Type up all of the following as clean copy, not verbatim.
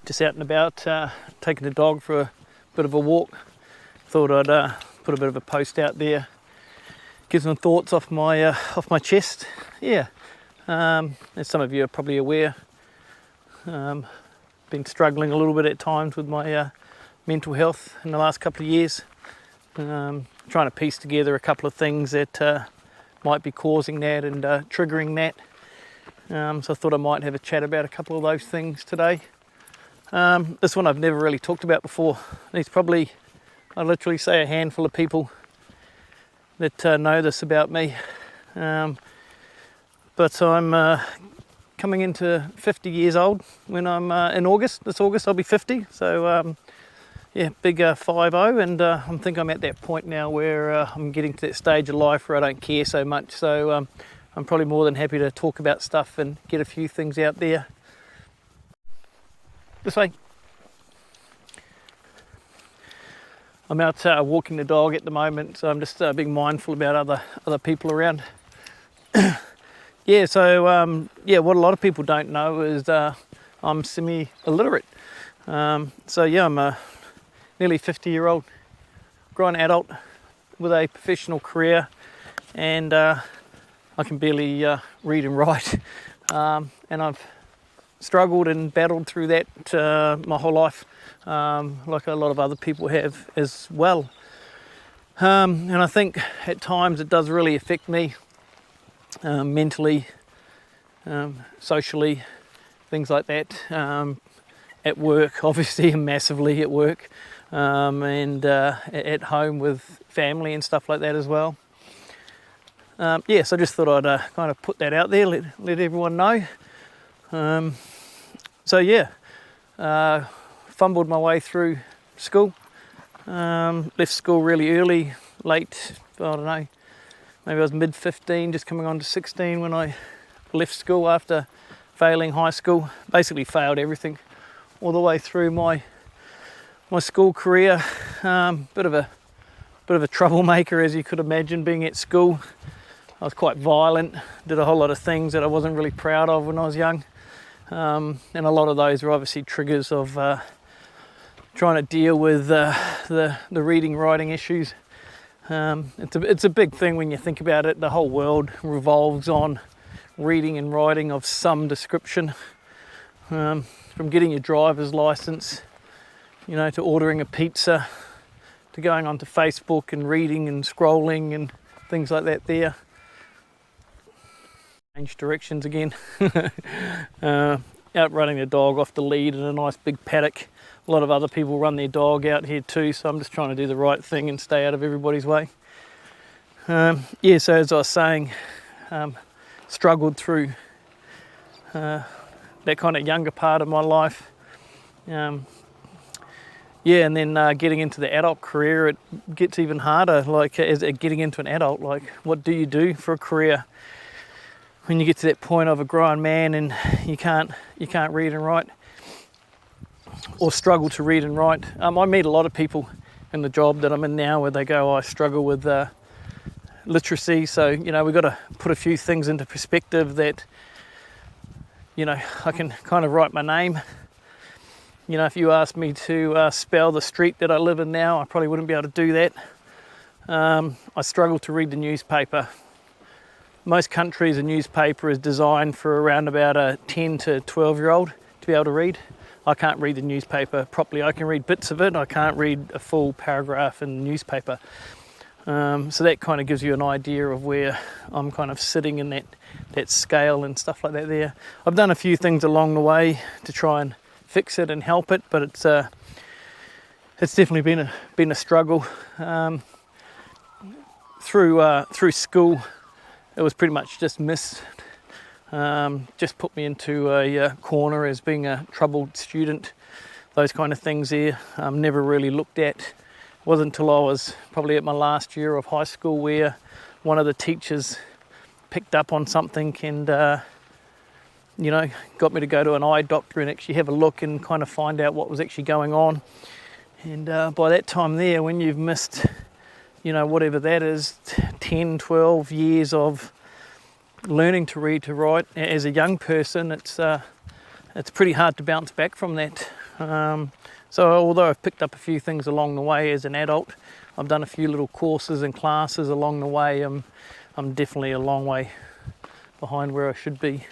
Just out and about, taking the dog for a bit of a walk. Thought I'd put a bit of a post out there, get some thoughts off my chest. Yeah, as some of you are probably aware, been struggling a little bit at times with my mental health in the last couple of years. Trying to piece together a couple of things that might be causing that and triggering that. So I thought I might have a chat about a couple of those things today. This one I've never really talked about before. There's probably, I literally say, a handful of people that know this about me. But I'm coming into 50 years old when I'm in August. This August I'll be 50. So yeah, big 50, and I think I'm at that point now where I'm getting to that stage of life where I don't care so much. So I'm probably more than happy to talk about stuff and get a few things out there. This way. I'm out walking the dog at the moment, so I'm just being mindful about other people around. Yeah, so yeah, what a lot of people don't know is I'm semi-illiterate. So yeah, I'm a nearly 50-year-old grown adult with a professional career, and I can barely read and write. And I've struggled and battled through that my whole life, like a lot of other people have as well. And I think at times it does really affect me mentally, socially, things like that. At work, obviously, massively at work, and at home with family and stuff like that as well. Yeah, so I just thought I'd kind of put that out there, let everyone know. So yeah, fumbled my way through school, left school really early, late, I don't know, maybe I was mid-15, just coming on to 16 when I left school after failing high school. Basically failed everything all the way through my school career. Bit of a troublemaker, as you could imagine, being at school. I was quite violent, did a whole lot of things that I wasn't really proud of when I was young. And a lot of those were obviously triggers of trying to deal with the reading, writing issues. It's a big thing when you think about it. The whole world revolves on reading and writing of some description. From getting your driver's license, to ordering a pizza, to going onto Facebook and reading and scrolling and things like that there. Change directions again. Out running the dog off the lead in a nice big paddock. A lot of other people run their dog out here too, so I'm just trying to do the right thing and stay out of everybody's way. Yeah, so as I was saying, struggled through that kind of younger part of my life. Yeah, and then getting into the adult career, it gets even harder. Like, as getting into an adult, like, what do you do for a career when you get to that point of a grown man and you can't read and write, or struggle to read and write? I meet a lot of people in the job that I'm in now where they go, I struggle with literacy. So, we've got to put a few things into perspective that, I can kind of write my name. If you asked me to spell the street that I live in now, I probably wouldn't be able to do that. I struggle to read the newspaper. Most countries, a newspaper is designed for around about a 10 to 12-year-old to be able to read. I can't read the newspaper properly. I can read bits of it. I can't read a full paragraph in the newspaper. So that kind of gives you an idea of where I'm kind of sitting in that scale and stuff like that there. I've done a few things along the way to try and fix it and help it, but it's definitely been a struggle. Through school, it was pretty much just missed. Just put me into a corner as being a troubled student, those kind of things there. Never really looked at. It wasn't until I was probably at my last year of high school where one of the teachers picked up on something and got me to go to an eye doctor and actually have a look and kind of find out what was actually going on. And by that time there, when you've missed, whatever that is, 10, 12 years of learning to read, to write as a young person, it's it's pretty hard to bounce back from that. So although I've picked up a few things along the way as an adult, I've done a few little courses and classes along the way, I'm definitely a long way behind where I should be.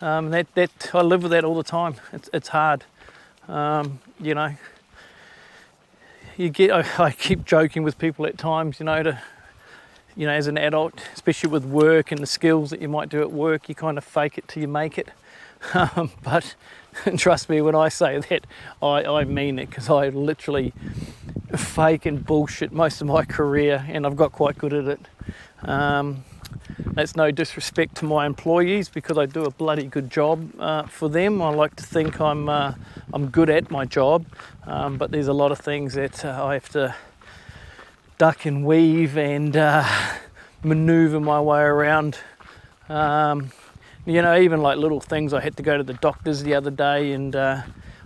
That I live with that all the time. It's hard. You know, I keep joking with people at times, as an adult, especially with work and the skills that you might do at work, you kind of fake it till you make it. But trust me when I say that, I mean it, because I literally fake and bullshit most of my career, and I've got quite good at it. That's no disrespect to my employees, because I do a bloody good job for them. I like to think I'm good at my job, but there's a lot of things that I have to duck and weave and maneuver my way around. Even like little things. I had to go to the doctors the other day, and I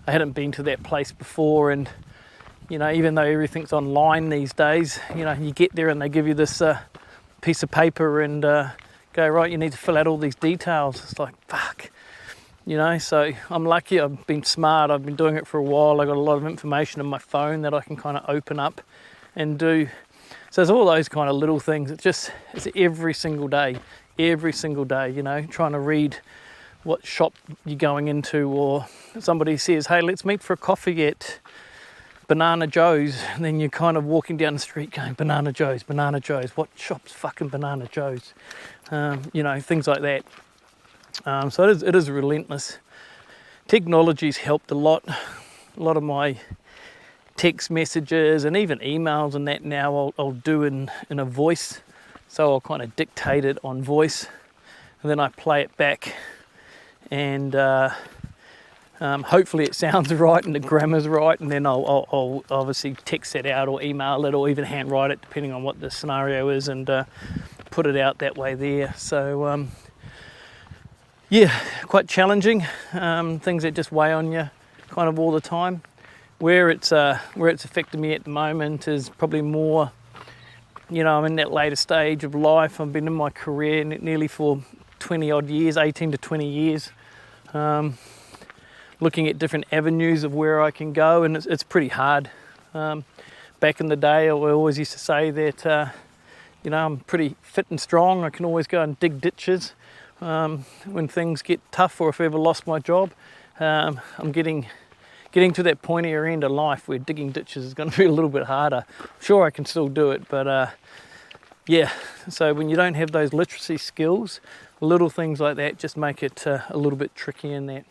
hadn't been to that place before, and even though everything's online these days, you get there and they give you this piece of paper and go, right, you need to fill out all these details. It's like, fuck, so I'm lucky. I've been smart. I've been doing it for a while. I've got a lot of information on my phone that I can kind of open up and do. So there's all those kind of little things. It's every single day, trying to read what shop you're going into, or somebody says, hey, let's meet for a coffee at Banana Joe's, and then you're kind of walking down the street going, Banana Joe's, what shop's fucking Banana Joe's? Things like that. So it is relentless. Technology's helped a lot. A lot of my text messages and even emails and that now I'll do in a voice. So I'll kind of dictate it on voice, and then I play it back, and hopefully it sounds right and the grammar's right, and then I'll obviously text it out or email it or even handwrite it, depending on what the scenario is, and put it out that way there. So quite challenging. Things that just weigh on you kind of all the time. Where it's affected me at the moment is probably more, I'm in that later stage of life. I've been in my career nearly for 20 odd years, 18 to 20 years, looking at different avenues of where I can go, and it's pretty hard. Back in the day, I always used to say that, I'm pretty fit and strong. I can always go and dig ditches when things get tough, or if I ever lost my job. I'm getting to that pointier end of life where digging ditches is going to be a little bit harder. Sure, I can still do it, but so when you don't have those literacy skills, little things like that just make it a little bit tricky in that.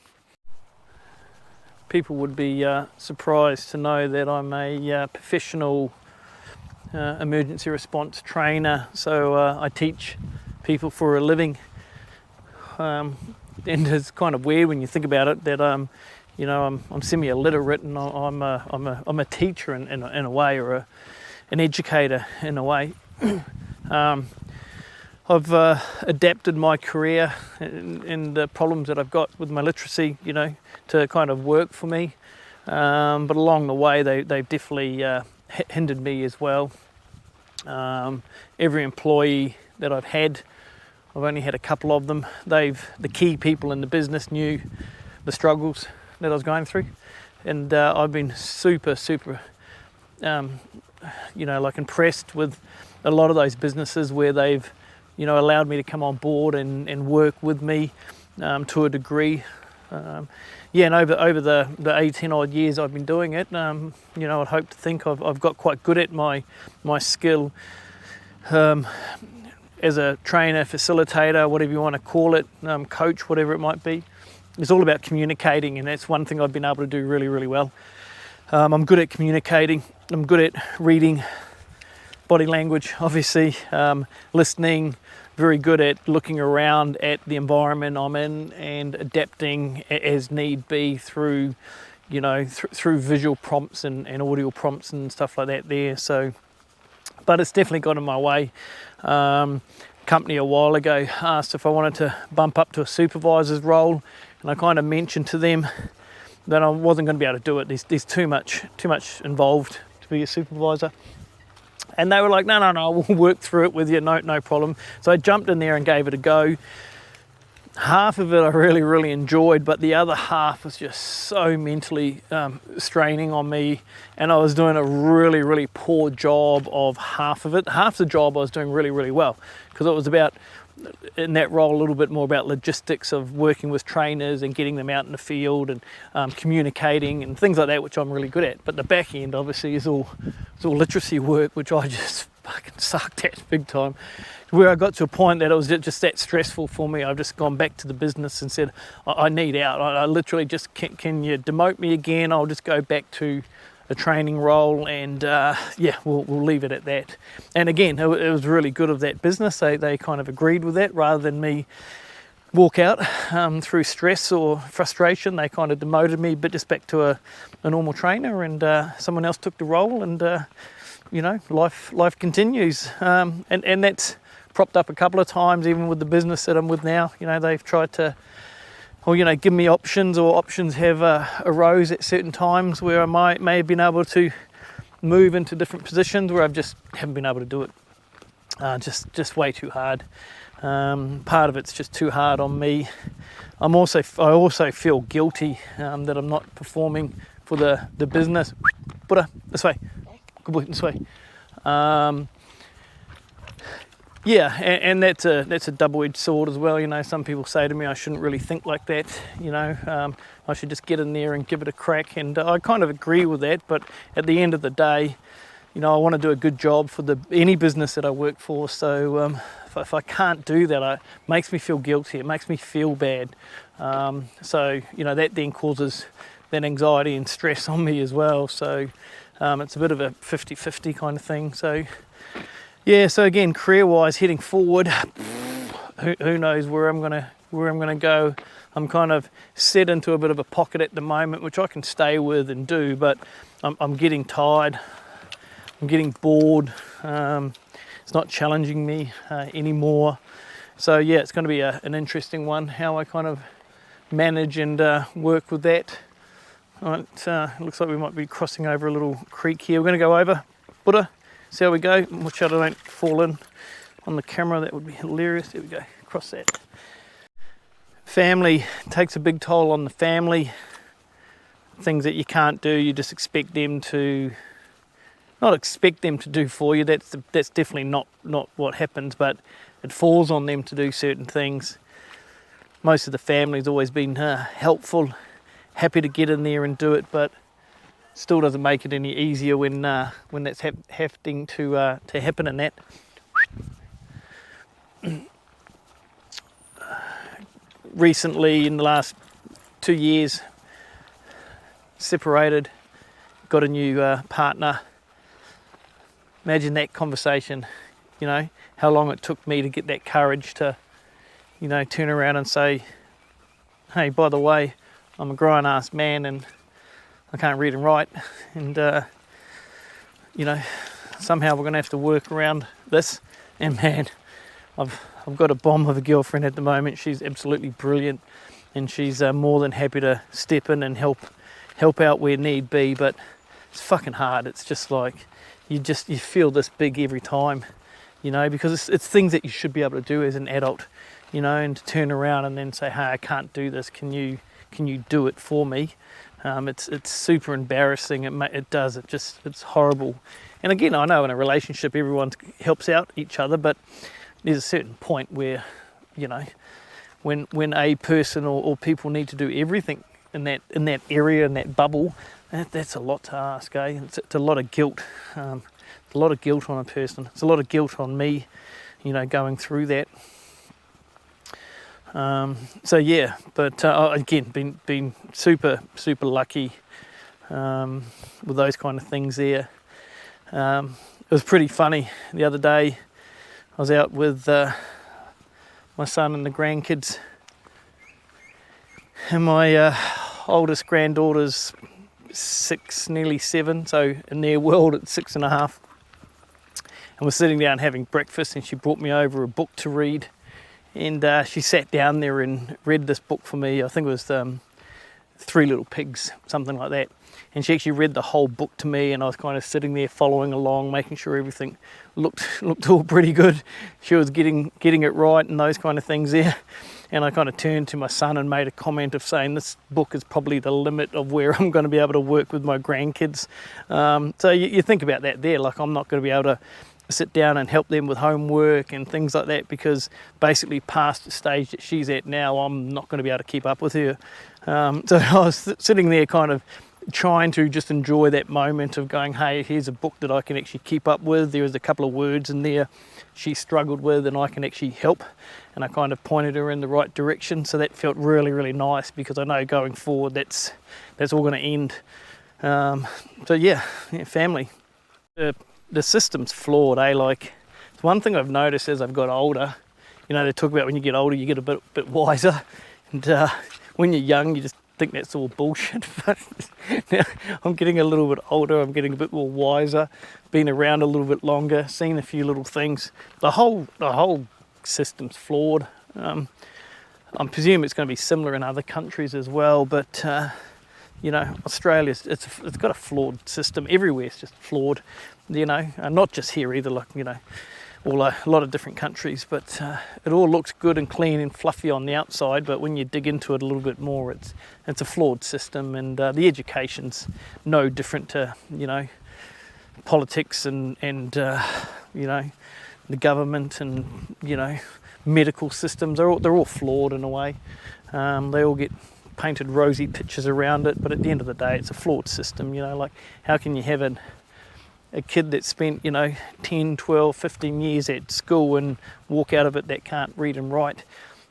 People would be surprised to know that I'm a professional emergency response trainer, so I teach people for a living, and it's kind of weird when you think about it that I'm semi-illiterate, and I'm a teacher in a way, or an educator in a way. I've adapted my career and the problems that I've got with my literacy, to kind of work for me. But along the way, they've definitely hindered me as well. Every employee that I've had, I've only had a couple of them. The key people in the business knew the struggles that I was going through, and I've been super impressed with a lot of those businesses where they've allowed me to come on board and work with me to a degree. And over the 18 odd years I've been doing it, I'd hope to think I've got quite good at my skill as a trainer, facilitator, whatever you want to call it, coach, whatever it might be. It's all about communicating, and that's one thing I've been able to do really, really well. I'm good at communicating. I'm good at reading body language, obviously, listening, very good at looking around at the environment I'm in and adapting as need be through, through visual prompts and audio prompts and stuff like that there. So, but it's definitely got in my way. Company a while ago asked if I wanted to bump up to a supervisor's role, and I kind of mentioned to them that I wasn't going to be able to do it. There's too much involved to be a supervisor. And they were like, no, we'll work through it with you, no problem. So I jumped in there and gave it a go. half of it I really enjoyed, but the other half was just so mentally straining on me, and I was doing a really poor job of half of it. Half the job I was doing really well, because it was about, in that role, a little bit more about logistics of working with trainers and getting them out in the field and communicating and things like that, which I'm really good at. But the back end obviously is all literacy work, which I just fucking sucked at big time, where I got to a point that it was just that stressful for me. I've just gone back to the business and said, I need out. I literally just, can you demote me again? I'll just go back to a training role, and we'll leave it at that. And again, it was really good of that business. They kind of agreed with that, rather than me walk out through stress or frustration. They kind of demoted me, but just back to a normal trainer, and someone else took the role, and life continues. And that's propped up a couple of times, even with the business that I'm with now. They've tried to, give me options, or options have arose at certain times where I may have been able to move into different positions, where I've just haven't been able to do it. Just way too hard. Part of it's just too hard on me. I also feel guilty that I'm not performing for the business. Buddha, this way. Good boy, this way. And that's a double-edged sword as well. Some people say to me I shouldn't really think like that. I should just get in there and give it a crack, and I kind of agree with that. But at the end of the day, I want to do a good job for any business that I work for. So if I can't do that, it makes me feel guilty. It makes me feel bad. That then causes that anxiety and stress on me as well. So it's a bit of a 50-50 kind of thing. So so again, career-wise, heading forward, who knows where I'm gonna go. I'm kind of set into a bit of a pocket at the moment, which I can stay with and do, but I'm getting tired. I'm getting bored. It's not challenging me anymore. So it's going to be an interesting one, how I kind of manage and work with that. Right, looks like we might be crossing over a little creek here. We're going to go over. Buddha, see how we go. Watch out I don't fall in on the camera. That would be hilarious. There we go. Cross that. Family takes a big toll on the family. Things that you can't do, you just expect them to, not expect them to do for you. That's definitely not what happens, but it falls on them to do certain things. Most of the family's always been helpful, happy to get in there and do it, but still doesn't make it any easier when that's having to happen in that. Recently, in the last 2 years, separated, got a new partner. Imagine that conversation, how long it took me to get that courage to, turn around and say, hey, by the way, I'm a grown-ass man and I can't read and write, and somehow we're going to have to work around this. And man, I've got a bomb of a girlfriend at the moment. She's absolutely brilliant, and she's more than happy to step in and help out where need be. But it's fucking hard. It's just like you feel this big every time, because it's things that you should be able to do as an adult, and to turn around and then say, hey, I can't do this. Can you do it for me? It's super embarrassing. It's horrible. And again, I know in a relationship everyone helps out each other, but there's a certain point where, when a person or people need to do everything in that area, in that bubble, that's a lot to ask, eh? It's a lot of guilt. A lot of guilt on a person. It's a lot of guilt on me, going through that. But again, been super lucky with those kind of things there. It was pretty funny the other day. I was out with my son and the grandkids, and my oldest granddaughter's 6, nearly 7, so in their world it's 6.5. And we're sitting down having breakfast, and she brought me over a book to read. And she sat down there and read this book for me. I think it was 3 Little Pigs, something like that. And she actually read the whole book to me, and I was kind of sitting there following along, making sure everything looked all pretty good. She was getting it right and those kind of things there. And I kind of turned to my son and made a comment of saying this book is probably the limit of where I'm going to be able to work with my grandkids. So you think about that there, like I'm not going to be able to sit down and help them with homework and things like that, because basically past the stage that she's at now, I'm not going to be able to keep up with her. So I was sitting there kind of trying to just enjoy that moment of going, hey, here's a book that I can actually keep up with. There was a couple of words in there she struggled with and I can actually help, and I kind of pointed her in the right direction. So that felt really, really nice, because I know going forward that's all going to end. So yeah, family. The system's flawed, eh? Like, it's one thing I've noticed as I've got older. You know, they talk about when you get older you get a bit wiser, and when you're young you just think that's all bullshit. But now I'm getting a little bit older, I'm getting a bit more wiser, been around a little bit longer, seen a few little things. The whole system's flawed. I presume it's going to be similar in other countries as well, but you know, Australia's it's got a flawed system. Everywhere it's just flawed, you know, not just here either, like, you know, a lot of different countries, but it all looks good and clean and fluffy on the outside, but when you dig into it a little bit more, it's a flawed system. And the education's no different to, you know, politics and you know, the government and, you know, medical systems. They're all flawed in a way. They all get painted rosy pictures around it, but at the end of the day it's a flawed system. You know, like, how can you have a kid that spent, you know, 10, 12, 15 years at school and walk out of it that can't read and write?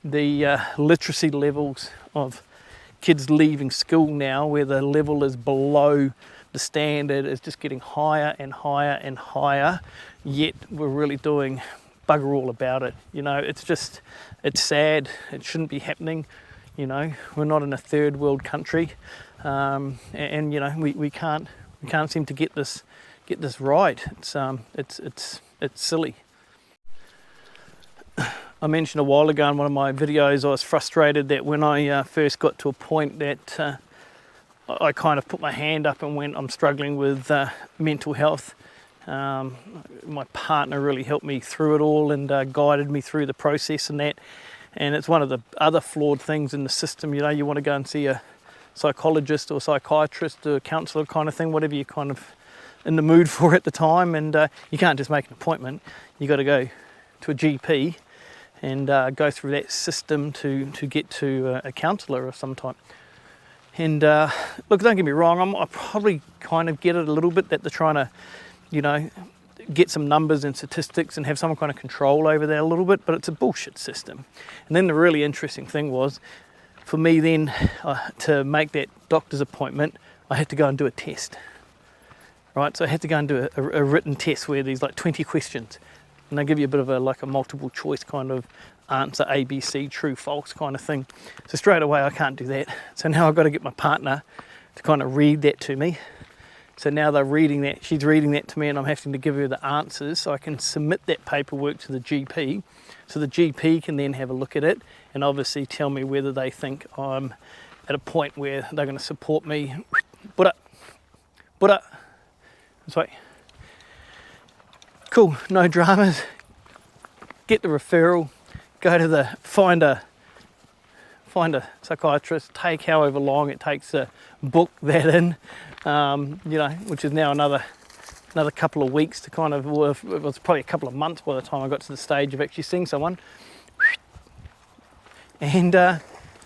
The literacy levels of kids leaving school now, where the level is below the standard, is just getting higher and higher and higher, yet we're really doing bugger all about it. You know, it's sad. It shouldn't be happening. You know, we're not in a third world country, and you know, we can't seem to get this right. It's silly. I mentioned a while ago in one of my videos I was frustrated that when I first got to a point that I kind of put my hand up and went, I'm struggling with mental health. My partner really helped me through it all and guided me through the process and that. And it's one of the other flawed things in the system. You know, you want to go and see a psychologist or psychiatrist or counsellor kind of thing, whatever you're kind of in the mood for at the time, and you can't just make an appointment. You got to go to a GP and go through that system to get to a counsellor of some type. And look, don't get me wrong, I probably kind of get it a little bit that they're trying to, you know, get some numbers and statistics and have some kind of control over that a little bit, but it's a bullshit system. And then the really interesting thing was, for me then, to make that doctor's appointment, I had to go and do a test. Right, so I had to go and do a written test where there's like 20 questions, and they give you a bit of a multiple choice kind of answer, A, B, C, true, false kind of thing. So straight away I can't do that. So now I've got to get my partner to kind of read that to me. So now they're reading that, she's reading that to me, and I'm having to give her the answers so I can submit that paperwork to the GP. So the GP can then have a look at it and obviously tell me whether they think I'm at a point where they're going to support me. But Sweet. Cool, no dramas. Get the referral, go to find a psychiatrist, take however long it takes to book that in, you know, which is now another couple of weeks to kind of, well, it was probably a couple of months by the time I got to the stage of actually seeing someone. And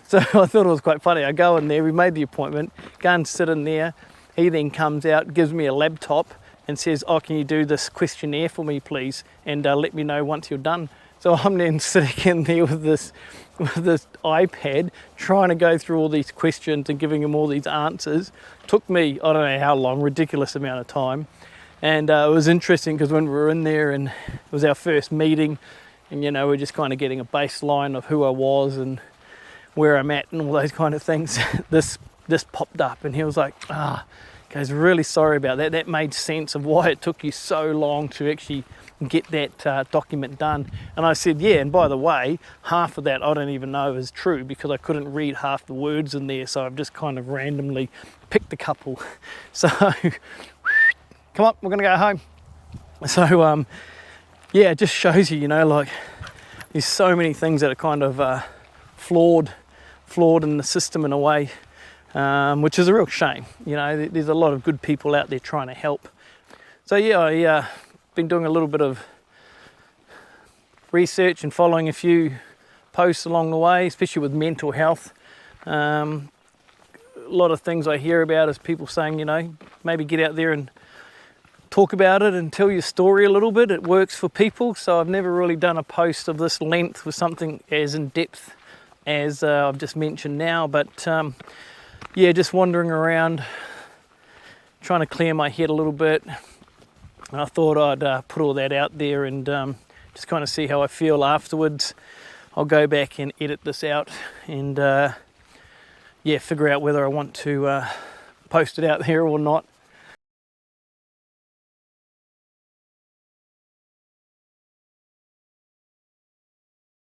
so I thought it was quite funny. I go in there, we made the appointment, go and sit in there. He then comes out, gives me a laptop and says, oh, can you do this questionnaire for me, please? And let me know once you're done. So I'm then sitting in there with this iPad, trying to go through all these questions and giving him all these answers. Took me, I don't know how long, ridiculous amount of time. And it was interesting because when we were in there and it was our first meeting, and you know, we're just kind of getting a baseline of who I was and where I'm at and all those kind of things. This popped up and he was like, guys, really sorry about that. That made sense of why it took you so long to actually get that document done. And I said, yeah, and by the way, half of that I don't even know is true because I couldn't read half the words in there, so I've just kind of randomly picked a couple. So come on, we're gonna go home. So yeah, it just shows you, you know, like there's so many things that are kind of flawed in the system in a way, which is a real shame. You know, there's a lot of good people out there trying to help. So yeah, I been doing a little bit of research and following a few posts along the way, especially with mental health. A lot of things I hear about is people saying, you know, maybe get out there and talk about it and tell your story a little bit. It works for people. So I've never really done a post of this length with something as in depth as I've just mentioned now, but yeah, just wandering around trying to clear my head a little bit, and I thought I'd put all that out there and just kind of see how I feel afterwards. I'll go back and edit this out and yeah, figure out whether I want to post it out there or not.